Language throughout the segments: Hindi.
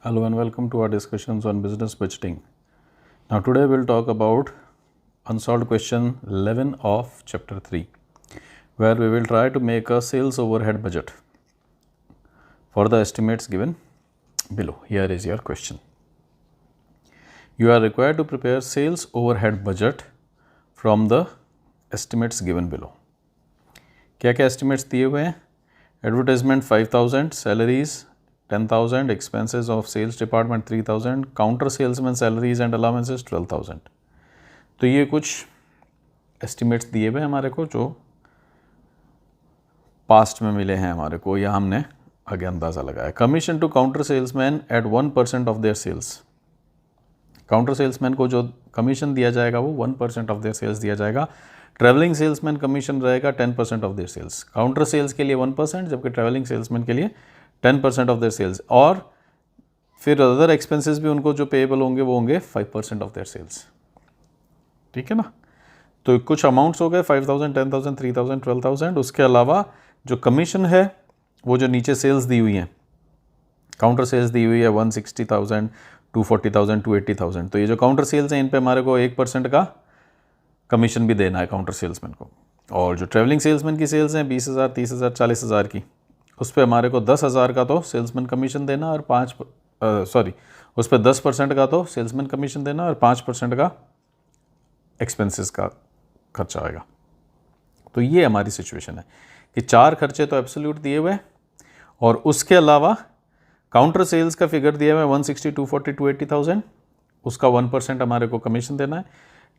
Hello and welcome to our discussions on business budgeting. Now today we'll talk about unsolved question 11 of chapter 3, where we will try to make a sales overhead budget for the estimates given below. Here is your question. You are required to prepare sales overhead budget from the estimates given below. क्या क्या estimates दिए हुए हैं? Advertisement 5,000, salaries 10,000, expenses of sales department 3,000, counter salesman salaries and allowances 12,000. तो ये कुछ estimates दिए हुए हमारे को जो पास्ट में मिले हैं हमारे को, या हमने आगे अंदाज़ा लगाया. Commission to counter salesman at 1% of their sales. Counter salesman को जो कमीशन दिया जाएगा वो 1% ऑफ देयर सेल्स दिया जाएगा. ट्रैवलिंग सेल्समैन कमीशन रहेगा 10% of their sales. Counter sales के लिए 1%, जबकि ट्रैवलिंग सेल्समैन के लिए 10% ऑफ देयर सेल्स. और फिर अदर एक्सपेंसेस भी उनको जो पेएबल होंगे वो होंगे 5% ऑफ देयर सेल्स. ठीक है ना. तो कुछ अमाउंट्स हो गए 5,000, 10,000, 3,000, 12,000. उसके अलावा जो कमीशन है वो जो नीचे सेल्स दी हुई हैं, काउंटर सेल्स दी हुई है 160,000, 240,000, 280,000. तो ये जो काउंटर सेल्स हैं इन पे हमारे को 1% का कमीशन भी देना है काउंटर सेल्समैन को. और जो ट्रैवलिंग सेल्समैन की सेल्स हैं 20,000, 30,000, 40,000 की, उस पर हमारे को 10,000 का तो सेल्समैन कमीशन देना और उस पर 10% का तो सेल्समैन कमीशन देना और 5% का एक्सपेंसेस का खर्चा आएगा. तो ये हमारी सिचुएशन है कि 4 खर्चे तो एब्सोल्यूट दिए हुए और उसके अलावा काउंटर सेल्स का फिगर दिया हुआ है 160, 240, 280,000. उसका 1% हमारे को कमीशन देना है.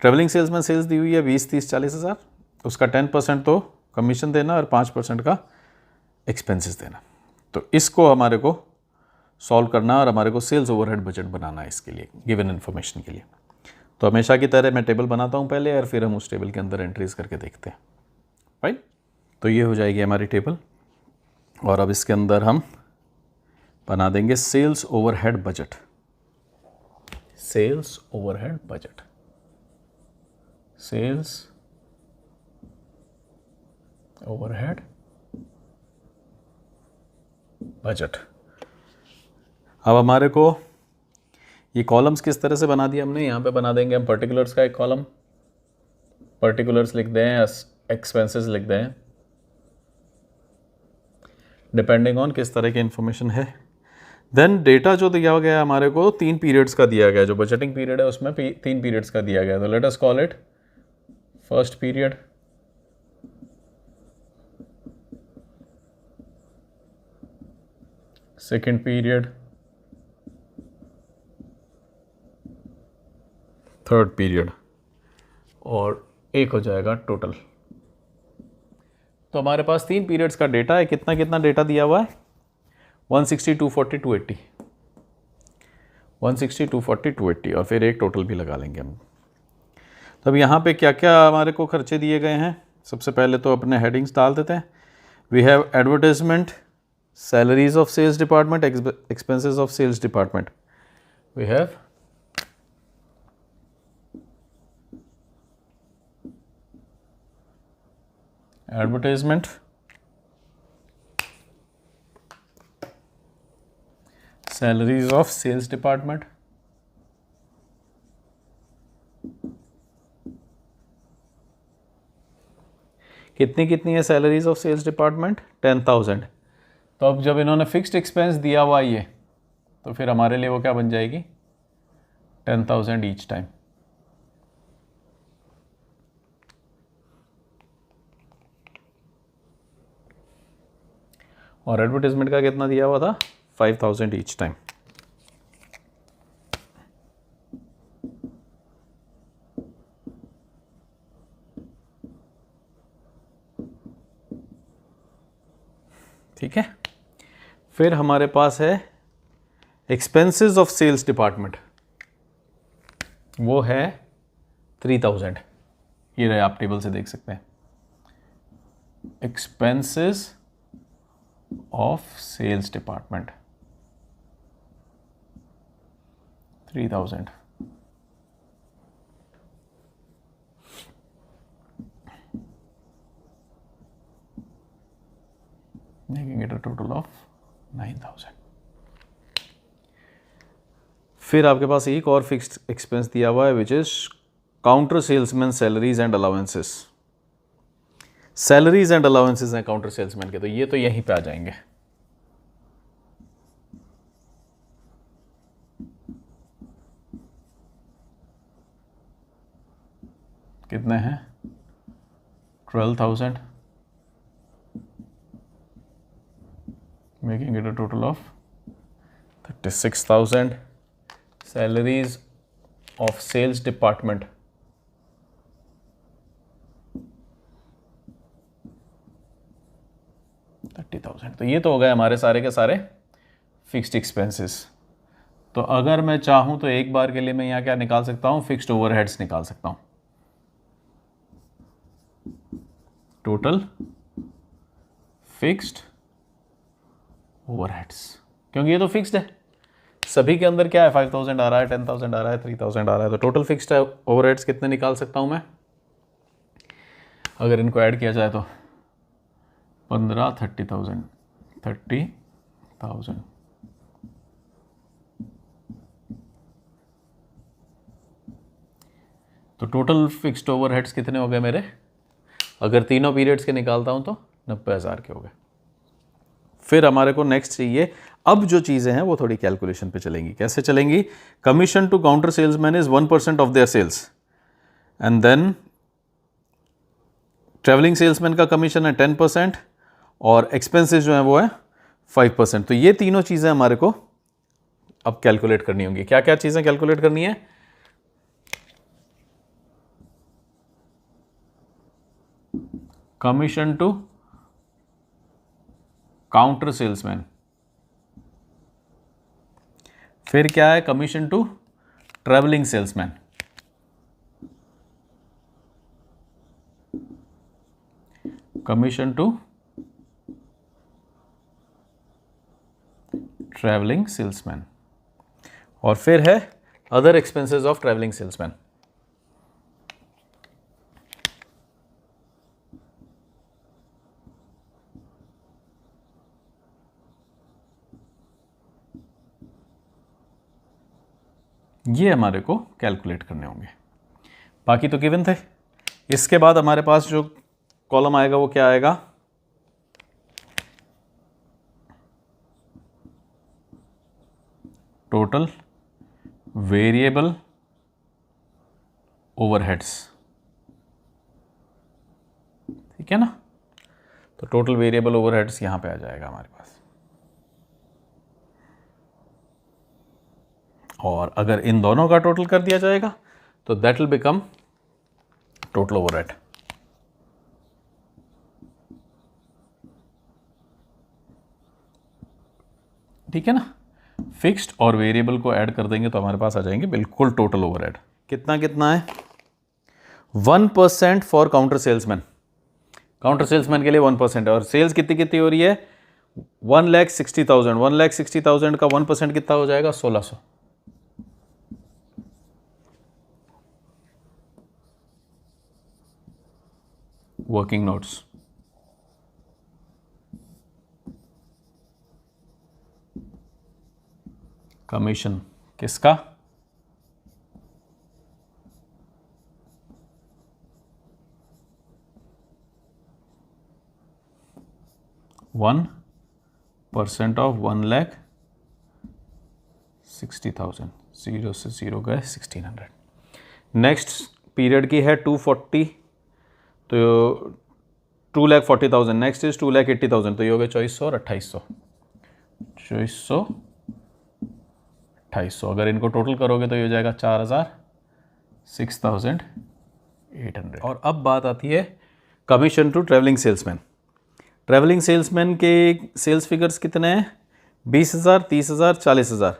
ट्रैवलिंग सेल्समैन सेल्स दी हुई है 20, 30, 40,000. उसका 10% तो कमीशन देना और 5% का एक्सपेंसेस देना. तो इसको हमारे को सॉल्व करना और हमारे को सेल्स ओवरहेड बजट बनाना है इसके लिए, गिवन इन्फॉर्मेशन के लिए. तो हमेशा की तरह मैं टेबल बनाता हूँ पहले और फिर हम उस टेबल के अंदर एंट्रीज करके देखते हैं. राइट. तो ये हो जाएगी हमारी टेबल और अब इसके अंदर हम बना देंगे sales overhead budget. Sales overhead budget. Sales overhead budget. अब हमारे को ये कॉलम्स किस तरह से बना दिया हमने. यहाँ पे बना देंगे हम पर्टिकुलर्स का एक कॉलम, पर्टिकुलर्स लिख दें, एक्सपेंसेस लिख दें, डिपेंडिंग ऑन किस तरह की इंफॉर्मेशन है. देन डेटा जो दिया गया है हमारे को 3 पीरियड्स का दिया गया. जो बजटिंग पीरियड है उसमें 3 पीरियड्स का दिया गया. तो let us call it first period, second period, third period, और एक हो जाएगा टोटल. तो हमारे पास 3 पीरियड्स का डेटा है. कितना कितना डेटा दिया हुआ है 160, 240, 280. 160, 240, 280 और फिर एक टोटल भी लगा लेंगे हम. तब यहाँ पे क्या क्या हमारे को खर्चे दिए गए हैं. सबसे पहले तो अपने हेडिंग्स डाल देते हैं. We have advertisement, salaries of sales department, expenses of sales department. We have advertisement, salaries of sales department, कितनी कितनी है सैलरीज ऑफ सेल्स डिपार्टमेंट 10,000. तो अब जब इन्होंने फिक्स्ड एक्सपेंस दिया हुआ ये, तो फिर हमारे लिए वो क्या बन जाएगी 10,000 ईच टाइम. और एडवर्टाइजमेंट का कितना दिया हुआ था 5,000 ईच टाइम. ठीक है. फिर हमारे पास है एक्सपेंसेस ऑफ सेल्स डिपार्टमेंट, वो है 3,000. ये रहे, आप टेबल से देख सकते हैं. Expenses of sales department 3,000. making it a total of 9,000. फिर आपके पास एक और फिक्स्ड एक्सपेंस दिया हुआ है which is counter salesman salaries and allowances. Salaries and allowances हैं काउंटर सेल्समैन के, तो ये तो यहीं पे आ जाएंगे। कितने हैं? 12,000, making it a total of 36,000। Salaries of sales department 30,000। तो ये तो हो गए हमारे सारे के सारे फिक्स्ड एक्सपेंसेस। तो अगर मैं चाहूं तो एक बार के लिए मैं यहाँ क्या निकाल सकता हूँ? फिक्स्ड ओवरहेड्स निकाल सकता हूँ। टोटल फिक्स्ड ओवरहेड्स, क्योंकि ये तो फिक्स्ड है, सभी के अंदर क्या है? 5,000 आ रहा है, 10,000 आ रहा है, 3,000 आ रहा है। तो टोटल फिक्स्ड ओवरहेड्स कितने निकाल सकता हूं मैं? अगर इनको ऐड किया जाए तो 30,000 तो टोटल फिक्स्ड ओवरहेड्स कितने हो गए मेरे? अगर तीनों पीरियड्स के निकालता हूं तो 90,000 के हो गए। फिर हमारे को नेक्स्ट चाहिए, अब जो चीज़ें हैं वो थोड़ी कैलकुलेशन पे चलेंगी। कैसे चलेंगी? Commission to counter salesman is 1% of their sales, and then travelling salesman का कमीशन है 10% और एक्सपेंसेस जो है वो है 5%। तो ये तीनों चीज़ें हमारे को अब कैलकुलेट करनी होंगी। क्या क्या चीज़ें कैलकुलेट करनी है? कमीशन टू काउंटर सेल्समैन, फिर क्या है? Commission to travelling salesman, commission to travelling salesman, और फिर है other expenses of travelling salesman. ये हमारे को कैलकुलेट करने होंगे, बाकी तो गिवन थे। इसके बाद हमारे पास जो कॉलम आएगा वो क्या आएगा? टोटल वेरिएबल ओवरहेड्स, ठीक है ना? तो टोटल वेरिएबल ओवरहेड्स यहां पे आ जाएगा हमारे पास। और अगर इन दोनों का टोटल कर दिया जाएगा तो that will become total overhead. ठीक है ना? फिक्स्ड और वेरिएबल को ऐड कर देंगे तो हमारे पास आ जाएंगे बिल्कुल टोटल ओवरहेड। कितना कितना है? 1% for counter salesman. Counter salesman के लिए 1% है, और सेल्स कितनी कितनी हो रही है? 1,60,000। 1,60,000 का 1% कितना हो जाएगा? 1,600। वर्किंग नोट्स, कमीशन किसका? One % of 1,60,000। 0 से 0 गए 1,600। नेक्स्ट पीरियड की है 240, तो 2,40,000। नेक्स्ट इज 2,80,000, तो ये हो गए 2,400 और 2,800। 2,400 2,800, अगर इनको टोटल करोगे तो ये हो जाएगा 4,000 6,800। और अब बात आती है commission to travelling salesman. Travelling salesman के सेल्स फिगर्स कितने हैं? 20,000, 30,000, 40,000।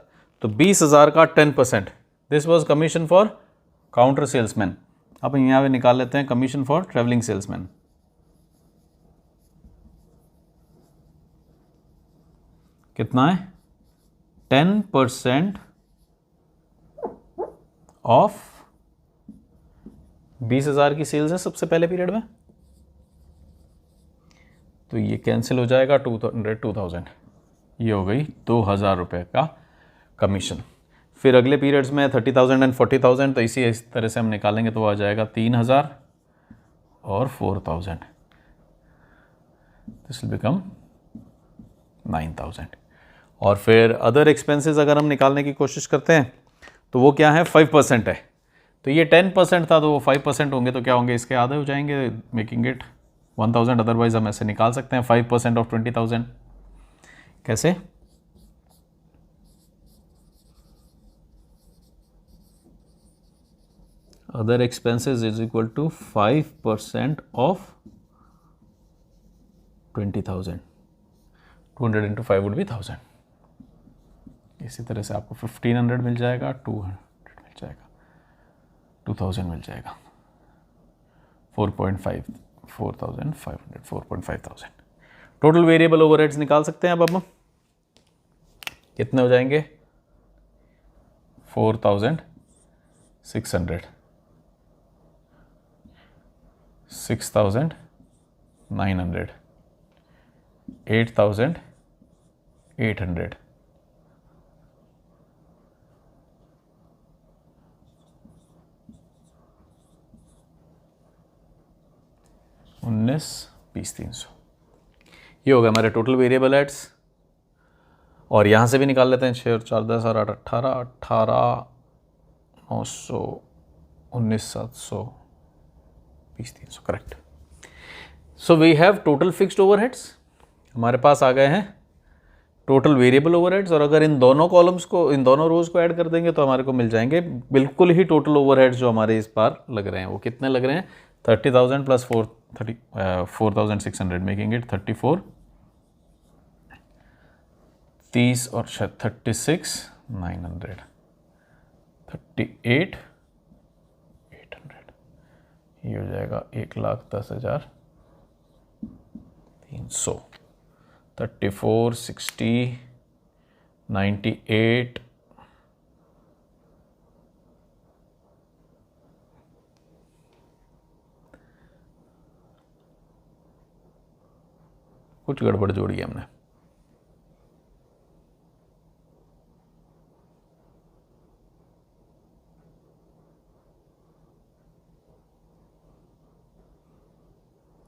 तो 20,000 का 10%, this was commission for counter salesman. अब यहाँ पे निकाल लेते हैं कमीशन फॉर ट्रैवलिंग सेल्समैन। कितना है? 10% ऑफ 20,000 की सेल्स है सबसे पहले पीरियड में, तो ये कैंसिल हो जाएगा। 2,000 ये हो गई 2,000 रुपये का कमीशन। फिर अगले पीरियड्स में 30,000 एंड 40,000, तो इसी तरह से हम निकालेंगे तो आ जाएगा 3,000 और 4,000, दिस विल बिकम 9,000। और फिर अदर एक्सपेंसेस अगर हम निकालने की कोशिश करते हैं तो वो क्या है, 5% है। तो ये 10% था, तो वो 5% होंगे, तो क्या होंगे, इसके आधे हो जाएंगे, मेकिंग इट 1,000। अदरवाइज हम ऐसे निकाल सकते हैं 5% ऑफ 20,000। कैसे? Other expenses is equal to 5% of 20,000। 200 into 5 would be 1,000। इसी तरह से आपको 1,500 मिल जाएगा, 200 मिल जाएगा, 2,000 मिल जाएगा, 4,500, 4,500। टोटल वेरिएबल ओवरहेड्स निकाल सकते हैं अब हम। कितने हो जाएंगे? 4,600, 6,900, 8,800, 19, 20, 300। ये होगा हमारे टोटल वेरिएबल एड्स। और यहाँ से भी निकाल लेते हैं, 6 और 4 10 और 8 18, 18 900, 19 700, 20 300, correct. So we have total fixed overheads, हमारे पास आ गए हैं टोटल वेरिएबल ओवरहेड्स। और अगर इन दोनों कॉलम्स को, इन दोनों रोज को ऐड कर देंगे तो हमारे को मिल जाएंगे बिल्कुल ही टोटल ओवरहेड्स जो हमारे इस बार लग रहे हैं। वो कितने लग रहे हैं? 30,000 प्लस 4,600, मेकिंग इट 34, 30 और 36, 900, 38, 800। ये हो जाएगा 1,10,300, 34, 60, 98, कुछ गड़बड़ जोड़ी है हमने।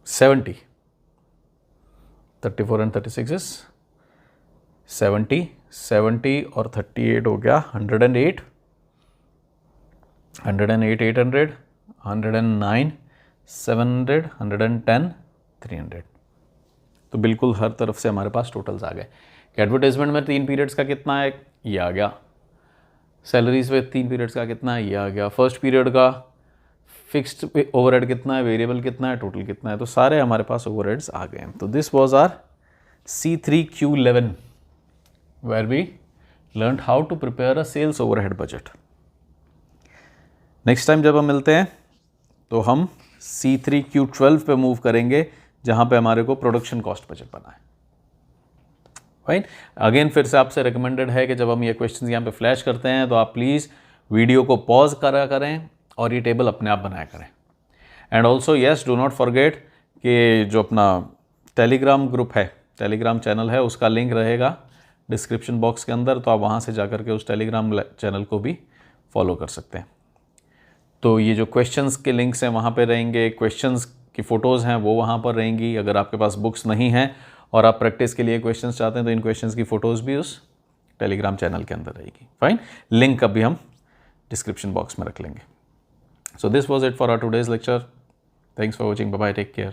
$70, 34 एंड 36 इज 70, 70 और 38 हो गया 108, 108, 800, 109, 700, 110, 300। तो बिल्कुल हर तरफ से हमारे पास टोटल्स आ गए। एडवर्टाइजमेंट में 3 पीरियड्स का कितना है, ये आ गया। सैलरीज में 3 पीरियड्स का कितना है, ये आ गया। फर्स्ट पीरियड का फिक्स्ड ओवरहेड कितना है, वेरिएबल कितना है, टोटल कितना है, तो सारे हमारे पास ओवरहेड्स आ गए हैं। तो this was our C3Q11 where we learn how to prepare a sales overhead budget. Next time जब हम मिलते हैं तो हम C3Q12 पे मूव करेंगे, जहां पे हमारे को प्रोडक्शन कॉस्ट बजट बना है। राइट, अगेन फिर से आपसे रिकमेंडेड है कि जब हम ये क्वेश्चंस यहाँ पे फ्लैश करते हैं तो आप प्लीज़ वीडियो को पॉज करा करें और ये टेबल अपने आप बनाया करें। And also yes, do not forget कि जो अपना टेलीग्राम ग्रुप है, टेलीग्राम चैनल है, उसका लिंक रहेगा डिस्क्रिप्शन बॉक्स के अंदर, तो आप वहाँ से जाकर के उस टेलीग्राम चैनल को भी फॉलो कर सकते हैं। तो ये जो क्वेश्चंस के लिंक्स हैं वहाँ पे रहेंगे, क्वेश्चंस की फ़ोटोज़ हैं वो वहाँ पर रहेंगी। अगर आपके पास बुक्स नहीं हैं और आप प्रैक्टिस के लिए क्वेश्चंस चाहते हैं तो इन क्वेश्चंस की फ़ोटोज़ भी उस टेलीग्राम चैनल के अंदर रहेगी। फाइन, लिंक अभी हम डिस्क्रिप्शन बॉक्स में रख लेंगे। So this was it for our today's lecture. Thanks for watching. Bye bye. Take care.